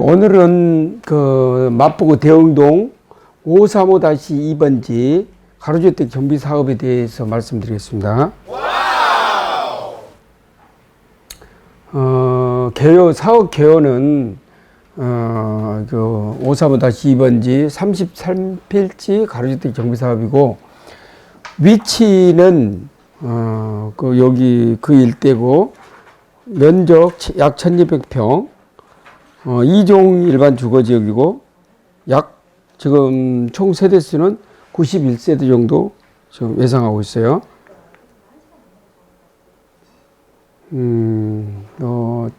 오늘은 그 마포구 대흥동 535-2번지 가로주택 정비 사업에 대해서 말씀드리겠습니다. 사업 개요는 그 535-2번지 33필지 가로주택 정비 사업이고, 위치는 여기 그 일대고, 면적 약 1200평, 2종 일반 주거지역이고, 약 지금 총 세대수는 91세대 정도 지금 예상하고 있어요. 또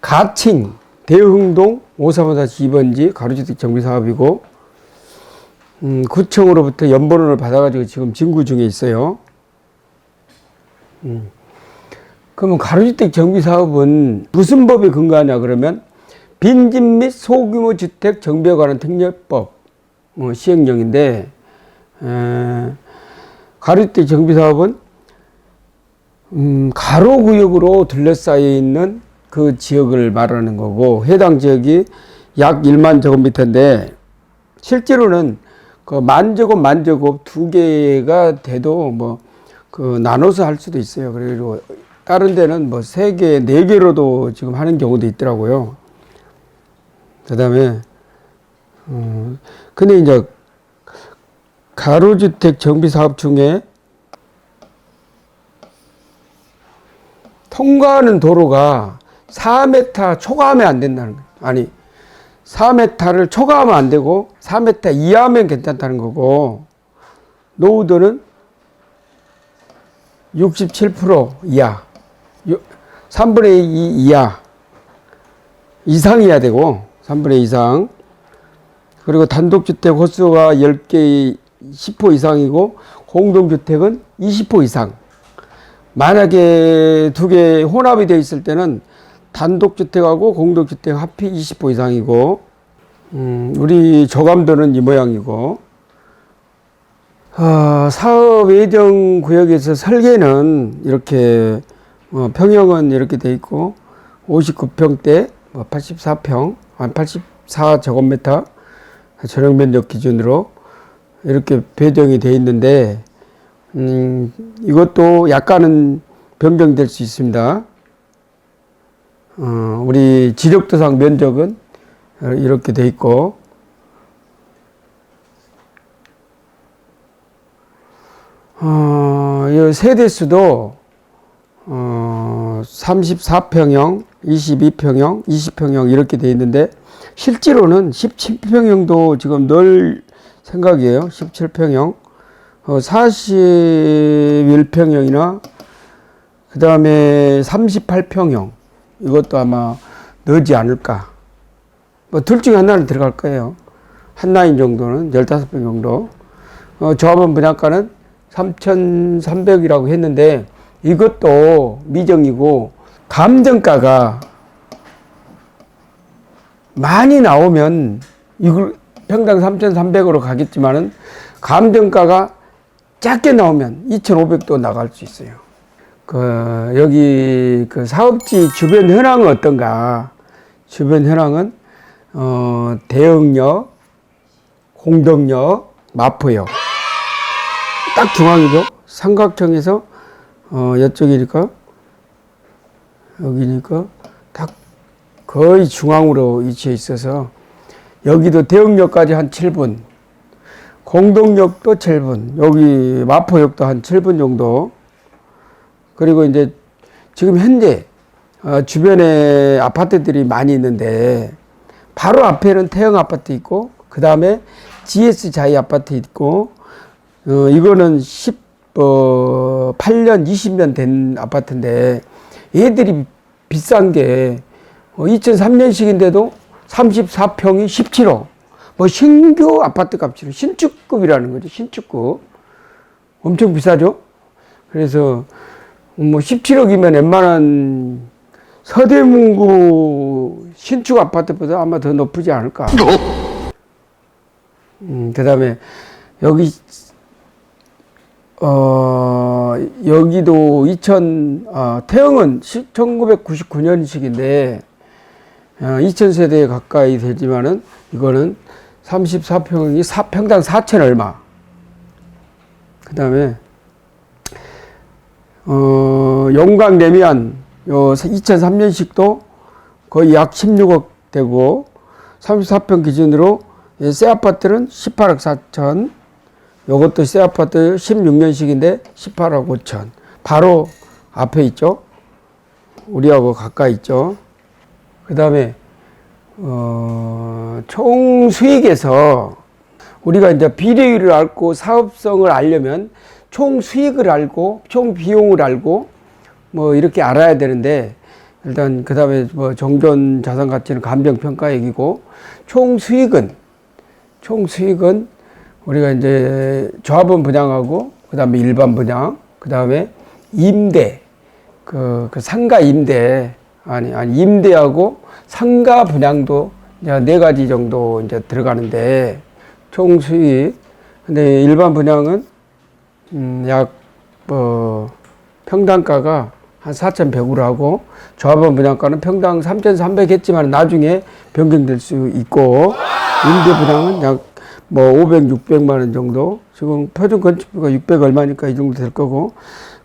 가칭 대흥동 535-2번지 가로주택 정비 사업이고, 구청으로부터 연번호를 받아가지고 지금 진구 중에 있어요. 그러면 가로주택 정비 사업은 무슨 법에 근거하냐 그러면 빈집 및 소규모 주택 정비에 관한 특례법 시행령인데, 가로주택 정비 사업은 가로구역으로 둘러싸여 있는 그 지역을 말하는 거고, 해당 지역이 약 1만 제곱미터인데, 실제로는 그 만제곱 두 개가 돼도 나눠서 할 수도 있어요. 그리고 다른 데는 3개, 4개로도 지금 하는 경우도 있더라고요. 그 다음에, 근데 이제 가로주택 정비 사업 중에 통과하는 도로가 4m 초과하면 안 된다는 거예요. 아니, 4m를 초과하면 안 되고 4m 이하면 괜찮다는 거고, 노후도는 67% 이하, 3분의 2 이하 이상이어야 되고, 3분의 2 이상. 그리고 단독주택 호수가 10개 10% 이상이고, 공동주택은 20% 이상. 만약에 두 개 혼합이 되어 있을 때는 단독주택하고 공동주택 합이 20% 이상이고, 우리 조감도는 이 모양이고, 사업 예정 구역에서 설계는 이렇게, 평형은 이렇게 돼 있고, 59평대, 84평, 84제곱미터, 전용 면적 기준으로 이렇게 배정이 돼 있는데, 이것도 약간은 변경될 수 있습니다. 우리 지적도상 면적은 이렇게 돼 있고, 이 세대수도 34평형, 22평형, 20평형 이렇게 돼 있는데, 실제로는 17평형도 지금 넣을 생각이에요. 17평형. 41평형이나 그 다음에 38평형 이것도 아마 넣지 않을까. 둘 중에 하나는 들어갈 거예요. 한 라인 정도는 15평 정도. 조합원 분양가는 3,300이라고 했는데, 이것도 미정이고, 감정가가 많이 나오면 이걸 평당 3,300으로 가겠지만은, 감정가가 작게 나오면 2,500도 나갈 수 있어요. 여기 사업지 주변 현황은 어떤가? 주변 현황은, 대흥역, 공덕역, 마포역. 딱 중앙이죠? 삼각형에서, 이쪽이니까, 여기니까, 딱 거의 중앙으로 위치해 있어서, 여기도 대흥역까지 한 7분, 공동역도 7분, 여기 마포역도 한 7분 정도. 그리고 이제 지금 현재 주변에 아파트들이 많이 있는데, 바로 앞에는 태영 아파트 있고, 그 다음에 GS 자이 아파트 있고, 이거는 8년, 20년 된 아파트인데, 얘들이 비싼 게 2003년식인데도 34평이 17억. 신규 아파트 값이로 신축급이라는 거죠. 신축급. 엄청 비싸죠. 그래서 17억이면 웬만한 서대문구 신축 아파트보다 아마 더 높지 않을까. 그 다음에 여기 여기도 태영은 1999년식인데 2000세대 가까이 되지만은 이거는 34평이 평당 4천 얼마. 그 다음에 용광 레미안 요 2003년식도 거의 약 16억 되고 34평 기준으로 새 아파트는 18억 4천. 요것도 새 아파트 16년식인데 18억 5천. 바로 앞에 있죠. 우리하고 가까이 있죠. 그 다음에 총 수익에서 우리가 이제 비례율을 알고 사업성을 알려면 총 수익을 알고 총 비용을 알고 뭐 이렇게 알아야 되는데, 일단 그 다음에 뭐 정전 자산 가치는 감정평가액이고, 총 수익은 우리가 이제 조합원 분양하고 그 다음에 일반 분양, 그 다음에 임대, 그 상가 임대, 아니 임대하고 상가 분양도 이제 4가지 정도 이제 들어가는데, 총 수익. 근데 일반 분양은 약 평당가가 한 4,100으로 하고, 조합원 분양가는 평당 3,300 했지만 나중에 변경될 수 있고, 임대 분양은 약 500, 600만 원 정도. 지금 표준 건축비가 600 얼마니까 이 정도 될 거고,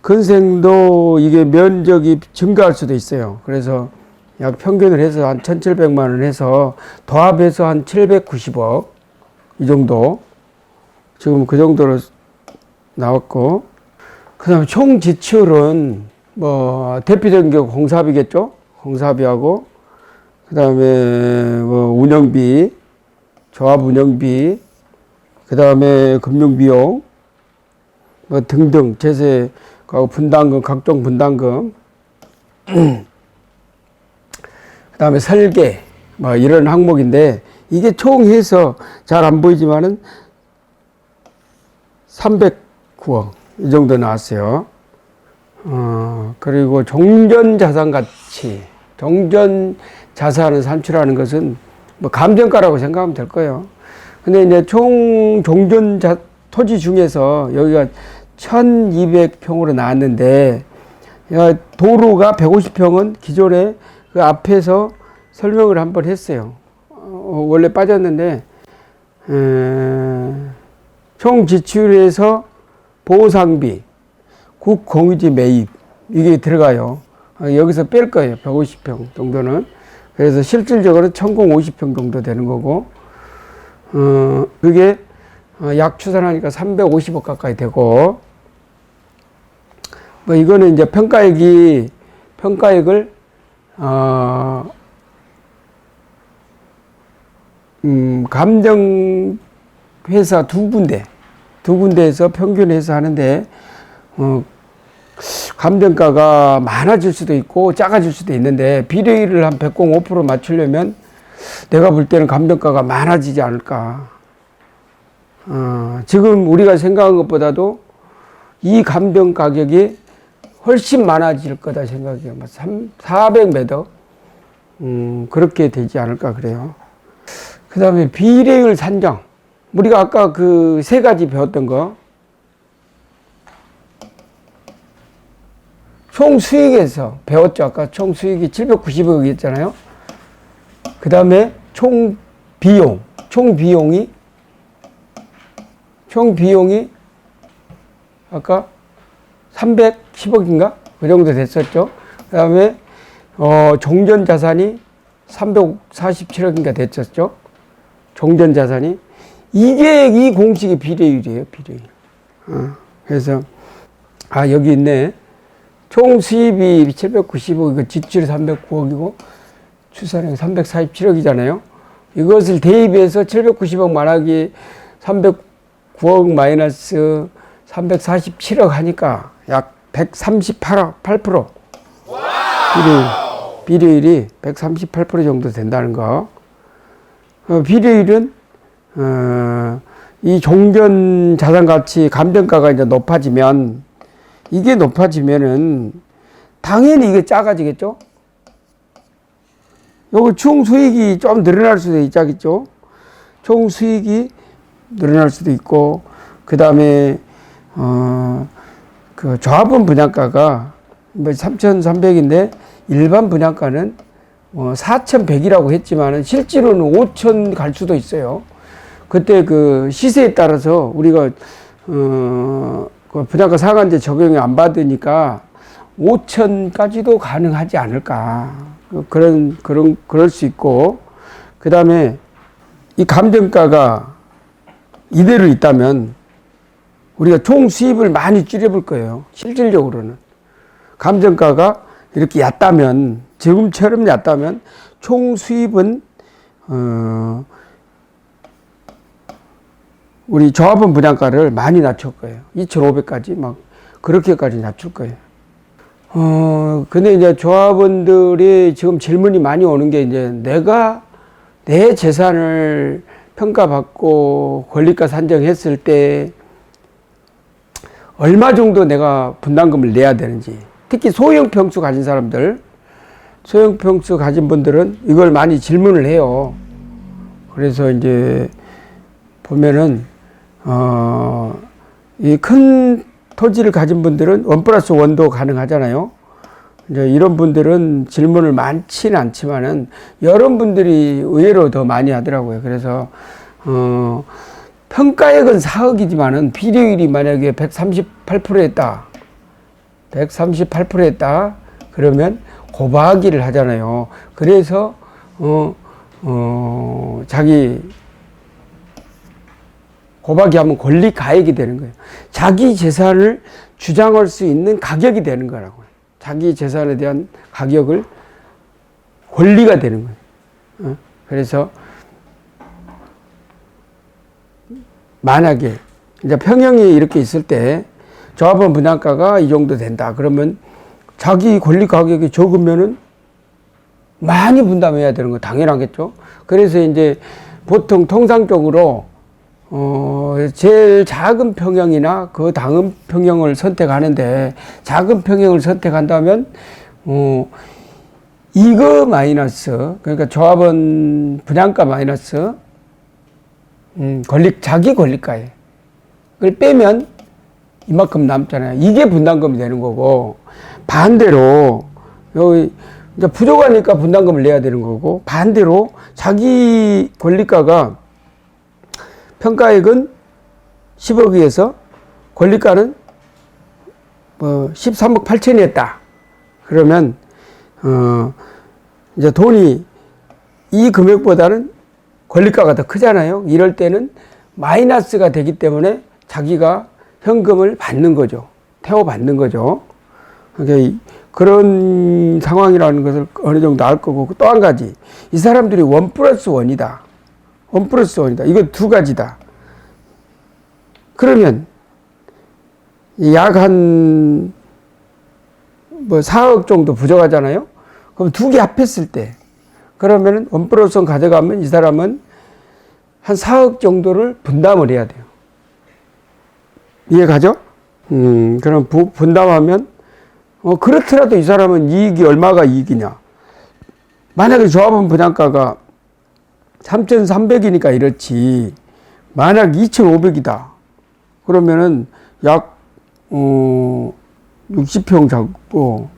건생도 이게 면적이 증가할 수도 있어요. 그래서 약 평균을 해서 한 1,700만 원 해서 도합해서 한 790억 이 정도. 지금 그 정도로 나왔고, 그 다음에 총 지출은 대표적인 게 공사비겠죠. 공사비하고, 그 다음에 운영비, 조합 운영비, 그 다음에 금융비용, 등등, 제세, 분담금, 각종 분담금, 그 다음에 설계, 이런 항목인데, 이게 총 해서 잘 안 보이지만은 309억, 이 정도 나왔어요. 그리고 종전 자산 가치, 종전 자산을 산출하는 것은 감정가라고 생각하면 될 거예요. 근데 이제 총 종전 토지 중에서 여기가 1200평으로 나왔는데, 도로가 150평은 기존에 그 앞에서 설명을 한번 했어요. 원래 빠졌는데, 총 지출에서 보상비, 국공유지 매입, 이게 들어가요. 여기서 뺄 거예요. 150평 정도는. 그래서 실질적으로 1050평 정도 되는 거고, 그게 약 추산하니까 350억 가까이 되고, 이거는 이제 평가액을, 감정회사 두 군데에서 평균해서 하는데, 감정가가 많아질 수도 있고 작아질 수도 있는데, 비례율을 한 105% 맞추려면 내가 볼 때는 감정가가 많아지지 않을까. 지금 우리가 생각한 것보다도 이 감정 가격이 훨씬 많아질 거다 생각해요. 400m? 그렇게 되지 않을까 그래요. 그 다음에 비례율 산정. 우리가 아까 그 3가지 배웠던 거. 총 수익에서 배웠죠. 아까 총 수익이 790억이었잖아요. 그 다음에 총 비용이 아까 310억인가? 그 정도 됐었죠. 그 다음에 종전 자산이 347억인가 됐었죠. 종전 자산이. 이게 이 공식의 비례율이에요. 비례율. 그래서 여기 있네. 총 수입이 790억이고 지출이 309억이고 추산액이 347억이잖아요. 이것을 대입해서 790억 만하기 309억 마이너스 347억 하니까 약 138%. 비례율이 138% 정도 된다는 거. 비례율은 이 종전 자산 가치 감정가가 이제 높아지면은 당연히 이게 작아지겠죠? 요거 총 수익이 좀 늘어날 수도 있겠죠? 총 수익이 늘어날 수도 있고, 그 다음에, 그 조합원 분양가가 3,300인데 일반 분양가는 4,100이라고 했지만은 실제로는 5,000 갈 수도 있어요. 그때 그 시세에 따라서 우리가 그 분양가 상한제 적용이 안 받으니까 5,000까지도 가능하지 않을까. 그럴 수 있고, 그 다음에 이 감정가가 이대로 있다면 우리가 총 수입을 많이 줄여볼 거예요. 실질적으로는. 감정가가 이렇게 얕다면, 지금처럼 얕다면 총 수입은, 우리 조합원 분양가를 많이 낮출 거예요. 2,500까지 막 그렇게까지 낮출 거예요. 근데 이제 조합원들이 지금 질문이 많이 오는 게 이제 내가 내 재산을 평가받고 권리가 산정했을 때 얼마 정도 내가 분담금을 내야 되는지, 특히 소형 평수 가진 사람들, 소형 평수 가진 분들은 이걸 많이 질문을 해요. 그래서 이제 보면은 이 큰 토지를 가진 분들은 1+1도 가능하잖아요. 이제 이런 분들은 질문을 많지는 않지만은 여러분들이 의외로 더 많이 하더라고요. 그래서 평가액은 4억이지만은 비료율이 만약에 138%였다. 138%였다. 그러면 고박이를 하잖아요. 그래서 자기 고박이 하면 권리 가액이 되는 거예요. 자기 재산을 주장할 수 있는 가격이 되는 거라고요. 자기 재산에 대한 가격을 권리가 되는 거예요. 그래서 만약에 이제 평형이 이렇게 있을 때 조합원 분양가가 이 정도 된다. 그러면 자기 권리 가격이 적으면은 많이 분담해야 되는 거 당연하겠죠. 그래서 이제 보통 통상적으로 제일 작은 평형이나 그 다음 평형을 선택하는데, 작은 평형을 선택한다면 이거 마이너스, 그러니까 조합원 분양가 마이너스 자기 권리가에 그걸 빼면 이만큼 남잖아요. 이게 분담금이 되는 거고, 반대로 여기 이제 부족하니까 분담금을 내야 되는 거고, 반대로 자기 권리가가 평가액은 10억이어서 권리가는 13억 8천이었다. 그러면 이제 돈이 이 금액보다는 권리가가 더 크잖아요. 이럴 때는 마이너스가 되기 때문에 자기가 현금을 받는 거죠. 태워받는 거죠. 그러니까 그런 상황이라는 것을 어느 정도 알 거고, 또 한 가지, 이 사람들이 1+1이다. 1+1이다. 이거 두 가지다. 그러면 약 한 4억 정도 부족하잖아요. 그럼 두 개 합했을 때, 그러면은 1+1 가져가면 이 사람은 한 4억 정도를 분담을 해야 돼요. 이해가죠? 그럼 분담하면 그렇더라도 이 사람은 이익이 얼마가 이익이냐? 만약에 조합원 분양가가 3,300이니까 이렇지. 만약 2,500이다. 그러면은 약 60평 잡고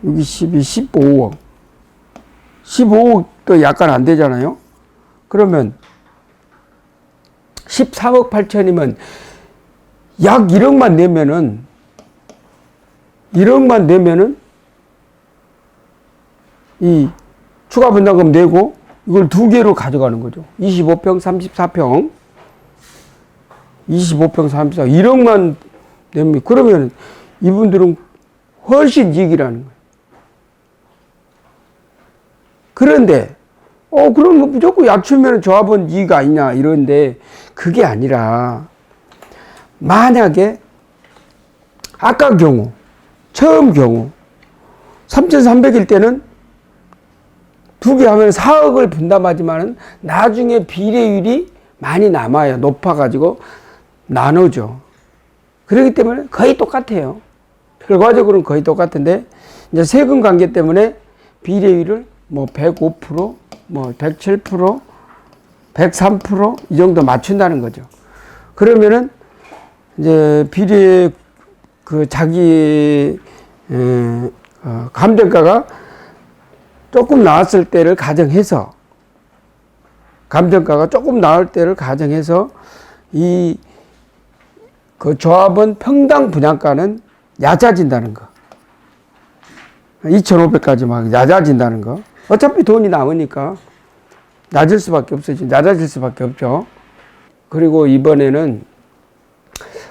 60이 15억. 15억도 약간 안 되잖아요. 그러면 13억 8천이면 약 1억만 내면은 이 추가 분담금 내고 이걸 두 개로 가져가는 거죠. 25평, 34평. 25평, 34평. 1억만 내면, 그러면 이분들은 훨씬 이익이라는 거예요. 그런데, 그럼 뭐 무조건 약추면 조합원 이익 아니냐, 이런데, 그게 아니라, 만약에, 아까 경우, 처음 경우, 3,300일 때는 두 개 하면 4억을 분담하지만은 나중에 비례율이 많이 남아요. 높아가지고 나누죠. 그렇기 때문에 거의 똑같아요. 결과적으로는 거의 똑같은데, 이제 세금 관계 때문에 비례율을 105%, 107%, 103%이 정도 맞춘다는 거죠. 그러면은 이제 비례 자기 감정가가 조금 나았을 때를 가정해서, 감정가가 조금 나을 때를 가정해서 그 조합원 평당 분양가는 얕아진다는 거. 2,500까지 막 얕아진다는 거. 어차피 돈이 남으니까 낮을 수밖에 없어요. 낮아질 수밖에 없죠. 그리고 이번에는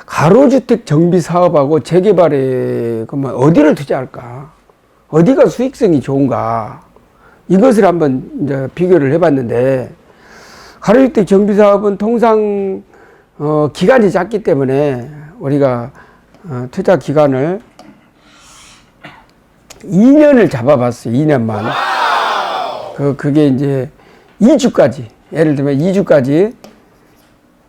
가로주택 정비 사업하고 재개발에 그러면 어디를 투자할까? 어디가 수익성이 좋은가? 이것을 한번 이제 비교를 해봤는데, 가로주택 정비 사업은 통상 기간이 작기 때문에 우리가 투자 기간을 2년을 잡아봤어요. 2년만. 그게 이제 2주까지. 예를 들면 2주까지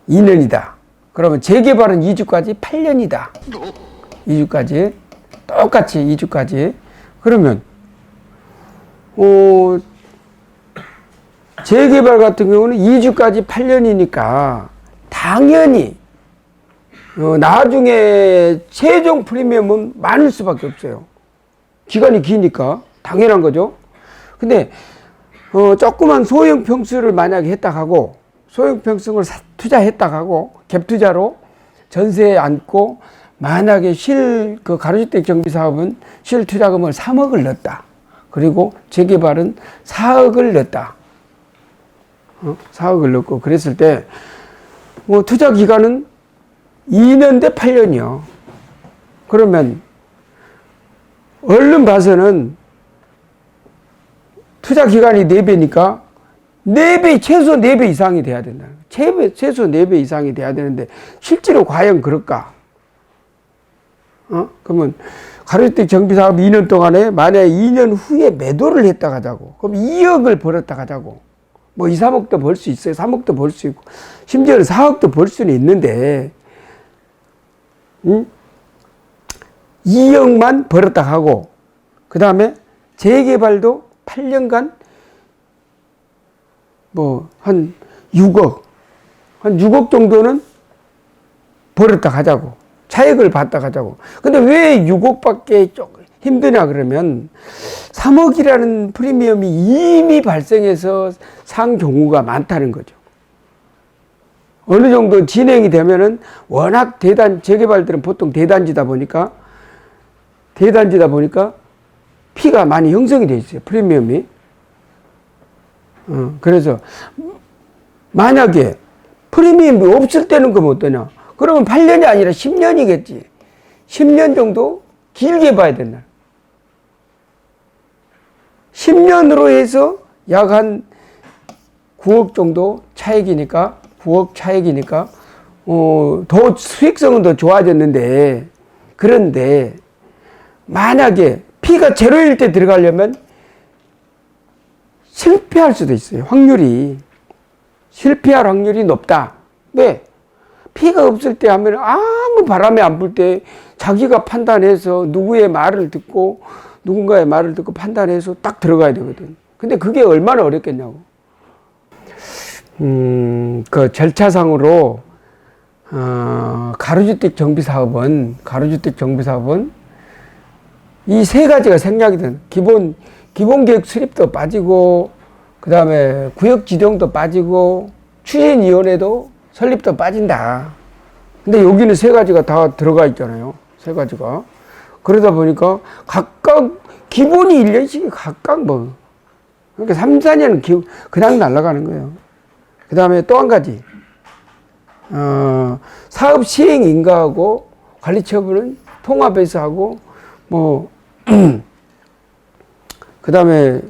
2년이다. 그러면 재개발은 2주까지 8년이다. 2주까지. 똑같이 2주까지. 그러면, 재개발 같은 경우는 2주까지 8년이니까 당연히 나중에 최종 프리미엄은 많을 수밖에 없어요. 기간이 기니까 당연한 거죠. 근데 조그만 소형 평수를 만약에 했다 하고, 소형 평수를 투자했다 하고 갭 투자로 전세에 앉고, 만약에 그 가로주택 정비 사업은 실 투자금을 3억을 넣었다. 그리고 재개발은 4억을 넣었다. 4억을 넣고 그랬을 때 투자 기간은 2년 대 8년이요. 그러면 얼른 봐서는 투자 기간이 4배니까 4배, 최소 4배 이상이 돼야 된다. 최소 4배 이상이 돼야 되는데 실제로 과연 그럴까? 그러면 가로주택 정비사업 2년 동안에 만약에 2년 후에 매도를 했다 하자고. 그럼 2억을 벌었다 하자고. 뭐 2, 3억도 벌 수 있어요. 3억도 벌 수 있고. 심지어는 4억도 벌 수는 있는데, 2억만 벌었다 하고, 그 다음에 재개발도 8년간 한 6억 정도는 벌었다 하자고. 차익을 봤다 하자고. 근데 왜 6억밖에 힘드냐 그러면 3억이라는 프리미엄이 이미 발생해서 산 경우가 많다는 거죠. 어느 정도 진행이 되면은 워낙 재개발들은 보통 대단지다 보니까 피가 많이 형성이 돼 있어요. 프리미엄이. 그래서 만약에 프리미엄이 없을 때는 그럼 어떠냐? 그러면 8년이 아니라 10년이겠지. 10년 정도 길게 봐야 된다. 10년으로 해서 약 한 9억 정도 차익이니까, 9억 차익이니까, 더 수익성은 더 좋아졌는데, 그런데 만약에 피가 제로일 때 들어가려면 실패할 수도 있어요. 실패할 확률이 높다. 왜? 피가 없을 때 하면 아무 바람이 안 불 때 자기가 판단해서 누군가의 말을 듣고 판단해서 딱 들어가야 되거든. 근데 그게 얼마나 어렵겠냐고. 그 절차상으로, 가로주택 정비 사업은 이 세 가지가 생략이 되는, 기본 계획 수립도 빠지고, 그 다음에 구역 지정도 빠지고, 추진위원회도 설립도 빠진다. 근데 여기는 세 가지가 다 들어가 있잖아요. 세 가지가. 그러다 보니까 각각 기본이 1년씩 각각 그러니까 3, 4년은 그냥 날아가는 거예요. 그 다음에 또 한 가지. 사업 시행 인가하고 관리 처분은 통합해서 하고, 그 다음에,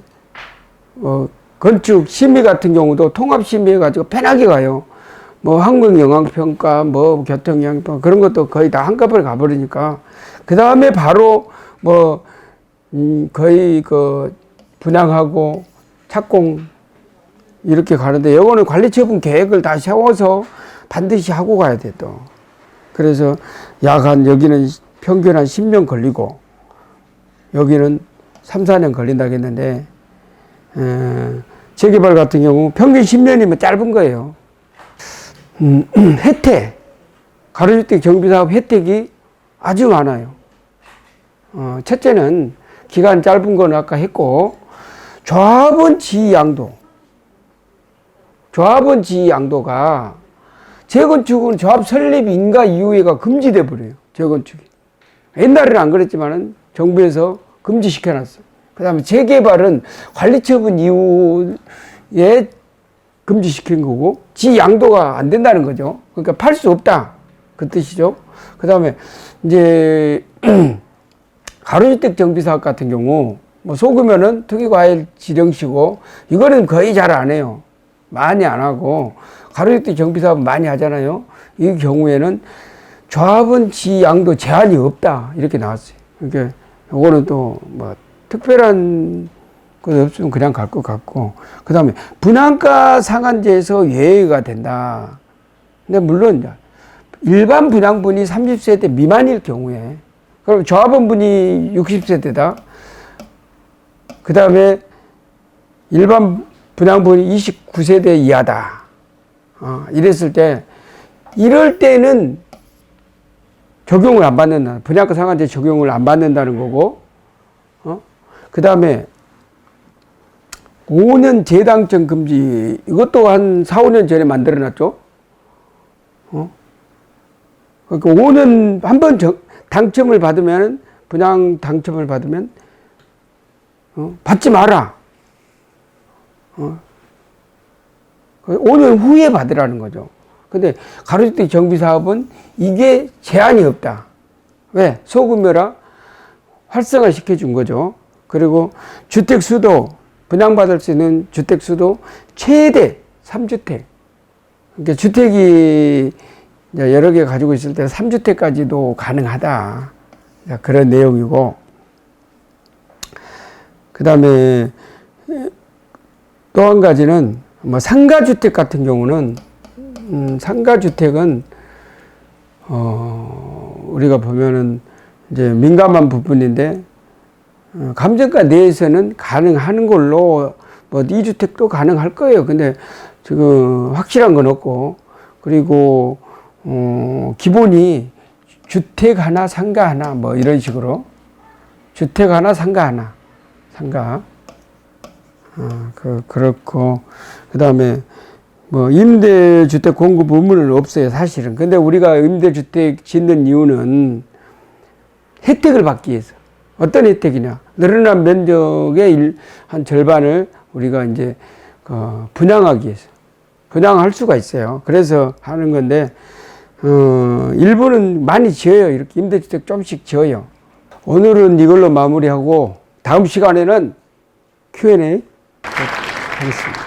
건축 심의 같은 경우도 통합 심의해가지고 편하게 가요. 환경영향평가, 교통영향평가, 그런 것도 거의 다 한꺼번에 가버리니까. 그 다음에 바로, 거의 분양하고 착공, 이렇게 가는데, 이거는 관리처분 계획을 다 세워서 반드시 하고 가야 돼, 또. 그래서 여기는 평균 한 10년 걸리고, 여기는 3, 4년 걸린다겠는데, 재개발 같은 경우 평균 10년이면 짧은 거예요. 혜택, 가로주택 정비사업 혜택이 아주 많아요. 첫째는 기간 짧은 건 아까 했고, 조합원 지양도. 조합원 지양도가 재건축은 조합 설립 인가 이후에가 금지돼 버려요. 재건축이. 옛날에는 안 그랬지만은 정부에서 금지시켜 놨어. 그 다음에 재개발은 관리처분 이후에 금지시킨 거고, 지양도가 안 된다는 거죠. 그러니까 팔 수 없다. 그 뜻이죠. 그 다음에 이제 가로주택 정비사업 같은 경우 뭐 속으면은 특이과열 지령시고, 이거는 거의 잘 안 해요. 많이 안 하고, 가로주택 정비사업 많이 하잖아요. 이 경우에는 조합원 지양도 제한이 없다. 이렇게 나왔어요. 그러니까 요거는 또 뭐 특별한 것 없으면 그냥 갈 것 같고, 그 다음에 분양가 상한제에서 예외가 된다. 근데 물론 일반 분양분이 30세대 미만일 경우에, 그럼 조합원분이 60세대다. 그 다음에 일반 분양분이 29세대 이하다. 이랬을 때, 이럴 때는 적용을 안 받는다. 분양가 상한제 적용을 안 받는다는 거고, 그 다음에 5년 재당첨 금지, 이것도 한 4, 5년 전에 만들어 놨죠. 그러니까 5년 한 번 당첨을 받으면, 분양 당첨을 받으면, 받지 마라. 5년 후에 받으라는 거죠. 근데 가로주택 정비사업은 이게 제한이 없다. 왜? 소규모라 활성화 시켜준 거죠. 그리고 주택수도, 분양받을 수 있는 주택수도 최대 3주택. 그러니까 주택이 여러 개 가지고 있을 때 3주택까지도 가능하다. 그런 내용이고, 그 다음에 또 한 가지는 뭐 상가주택 같은 경우는, 상가주택은 우리가 보면은 이제 민감한 부분인데, 감정가 내에서는 가능한 걸로, 뭐 2주택도 가능할 거예요. 근데 지금 확실한 건 없고, 그리고 기본이 주택 하나, 상가 하나, 뭐 이런 식으로 주택 하나, 상가 하나, 상가. 그렇고, 그 다음에 뭐 임대주택 공급 의무는 없어요, 사실은. 근데 우리가 임대주택 짓는 이유는 혜택을 받기 위해서. 어떤 혜택이냐? 늘어난 면적의 한 절반을 우리가 이제 분양하기 위해서. 분양할 수가 있어요. 그래서 하는 건데, 일부는 많이 지어요. 이렇게 임대주택 좀씩 지어요. 오늘은 이걸로 마무리하고, 다음 시간에는 Q&A 하겠습니다.